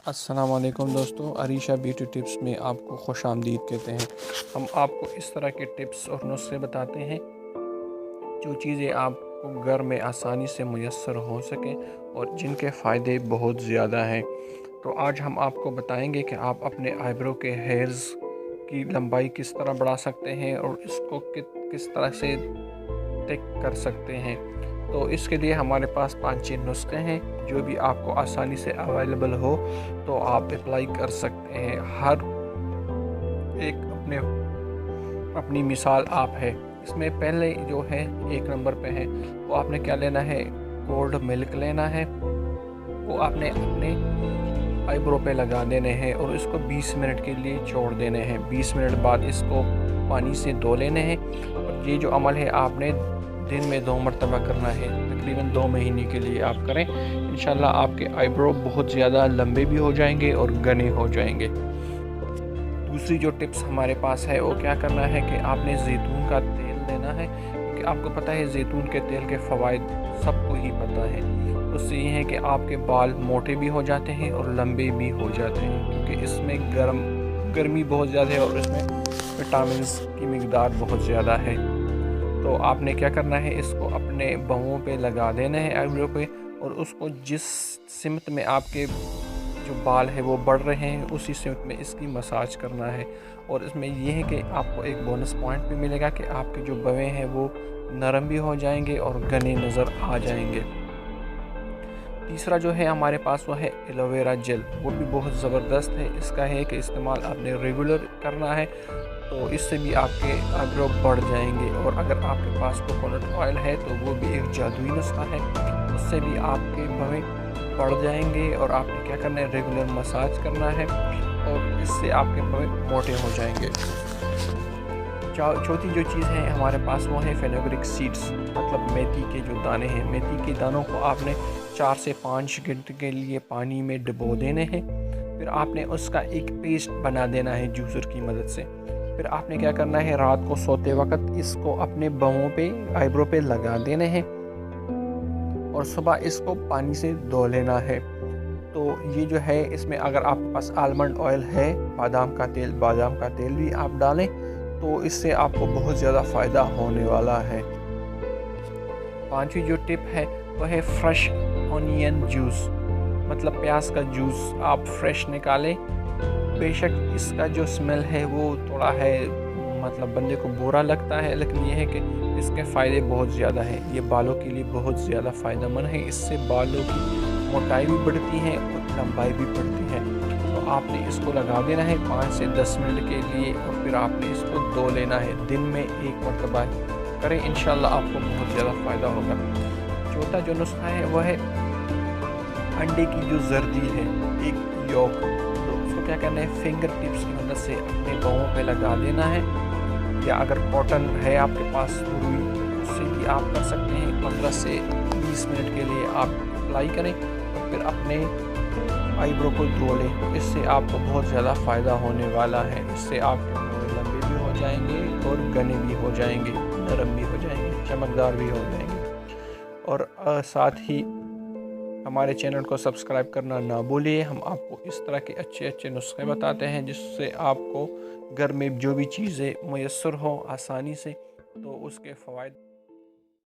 السلام علیکم دوستو، عریشہ بیوٹی ٹپس میں آپ کو خوش آمدید کہتے ہیں۔ ہم آپ کو اس طرح کے ٹپس اور نسخے بتاتے ہیں جو چیزیں آپ کو گھر میں آسانی سے میسر ہو سکیں اور جن کے فائدے بہت زیادہ ہیں۔ تو آج ہم آپ کو بتائیں گے کہ آپ اپنے آئی برو کے ہیئرز کی لمبائی کس طرح بڑھا سکتے ہیں اور اس کو کس طرح سے تھک کر سکتے ہیں۔ تو اس کے لیے ہمارے پاس 5-6 نسخے ہیں جو بھی آپ کو آسانی سے اویلیبل ہو تو آپ اپلائی کر سکتے ہیں۔ ہر ایک اپنی مثال آپ ہے۔ اس میں پہلے جو ہے 1 نمبر پہ ہے وہ آپ نے کیا لینا ہے، کولڈ ملک لینا ہے، وہ آپ نے اپنے آئی برو پہ لگا دینے ہیں اور اس کو 20 منٹ کے لیے چھوڑ دینے ہیں۔ 20 منٹ بعد اس کو پانی سے دھو لینے ہیں اور یہ جو عمل ہے آپ نے دن میں 2 مرتبہ کرنا ہے، تقریباً 2 مہینے کے لیے آپ کریں۔ انشاءاللہ آپ کے آئی برو بہت زیادہ لمبے بھی ہو جائیں گے اور گھنے ہو جائیں گے۔ دوسری جو ٹپس ہمارے پاس ہے وہ کیا کرنا ہے کہ آپ نے زیتون کا تیل لینا ہے، کیونکہ آپ کو پتہ ہے زیتون کے تیل کے فوائد سب کو ہی پتہ ہے۔ اس سے یہ ہے کہ آپ کے بال موٹے بھی ہو جاتے ہیں اور لمبے بھی ہو جاتے ہیں، کیونکہ اس میں گرمی بہت زیادہ ہے اور اس میں وٹامنز کی مقدار بہت زیادہ ہے۔ تو آپ نے کیا کرنا ہے، اس کو اپنے بہوں پہ لگا دینا ہے آئی برو پہ، اور اس کو جس سمت میں آپ کے جو بال ہے وہ بڑھ رہے ہیں اسی سمت میں اس کی مساج کرنا ہے۔ اور اس میں یہ ہے کہ آپ کو ایک بونس پوائنٹ بھی ملے گا کہ آپ کے جو بویں ہیں وہ نرم بھی ہو جائیں گے اور گھنے نظر آ جائیں گے۔ تیسرا جو ہے ہمارے پاس وہ ہے ایلو ویرا جیل، وہ بھی بہت زبردست ہے۔ اس کا ہے کہ استعمال آپ نے ریگولر کرنا ہے تو اس سے بھی آپ کے آئی برو بڑھ جائیں گے۔ اور اگر آپ کے پاس کوکونٹ آئل ہے تو وہ بھی ایک جادوئی نسخہ ہے، اس سے بھی آپ کے بویں بڑھ جائیں گے اور آپ نے کیا کرنا ہے، ریگولر مساج کرنا ہے اور اس سے آپ کے بویں موٹے ہو جائیں گے۔ چوتھی جو چیز ہے ہمارے پاس وہ ہے فینوگریک سیڈز، مطلب میتھی کے جو دانے ہیں۔ میتھی کے دانوں کو آپ نے 4 سے 5 گھنٹے کے لیے پانی میں ڈبو دینے ہیں، پھر آپ نے اس کا ایک پیسٹ بنا دینا ہے جوسر کی مدد سے۔ پھر آپ نے کیا کرنا ہے، رات کو سوتے وقت اس کو اپنے بہوں پہ آئی برو پہ لگا دینے ہیں اور صبح اس کو پانی سے دھو لینا ہے۔ تو یہ جو ہے اس میں اگر آپ کے پاس آلمنڈ آئل ہے، بادام کا تیل بھی آپ ڈالیں تو اس سے آپ کو بہت زیادہ فائدہ ہونے والا ہے۔ 5ویں جو ٹپ ہے وہ ہے فریش اونین جوس، مطلب پیاز کا جوس آپ فریش نکالیں۔ بے شک اس کا جو سمیل ہے وہ تھوڑا ہے مطلب بندے کو برا لگتا ہے، لیکن یہ ہے کہ اس کے فائدے بہت زیادہ ہیں۔ یہ بالوں کے لیے بہت زیادہ فائدہ مند ہے، اس سے بالوں کی موٹائی بھی بڑھتی ہے اور لمبائی بھی بڑھتی ہے۔ تو آپ نے اس کو لگا دینا ہے 5 سے 10 منٹ کے لیے اور پھر آپ نے اس کو دھو لینا ہے۔ دن میں 1 مرتبہ کریں، انشاءاللہ آپ کو بہت زیادہ فائدہ ہوگا۔ چوتھا جو نسخہ ہے وہ ہے انڈے کی جو زردی ہے، ایک یوک، تو اس کو کیا کرنا ہے، فنگر ٹپس کی مدد سے اپنے بہوں پہ لگا دینا ہے، یا اگر کاٹن ہے آپ کے پاس روئی اس سے بھی آپ کر سکتے ہیں۔ 15 سے 20 منٹ کے لیے آپ اپلائی کریں اور پھر اپنے آئی برو کو دھو لیں، تو اس سے آپ کو بہت زیادہ فائدہ ہونے والا ہے۔ اس سے آپ کے بال لمبے بھی ہو جائیں گے اور گھنے بھی ہو جائیں گے، نرم بھی ہو جائیں گے، چمکدار بھی ہو جائیں گے۔ اور ساتھ ہی ہمارے چینل کو سبسکرائب کرنا نہ بھولیے۔ ہم آپ کو اس طرح کے اچھے نسخے بتاتے ہیں جس سے آپ کو گھر میں جو بھی چیزیں میسر ہوں آسانی سے، تو اس کے فوائد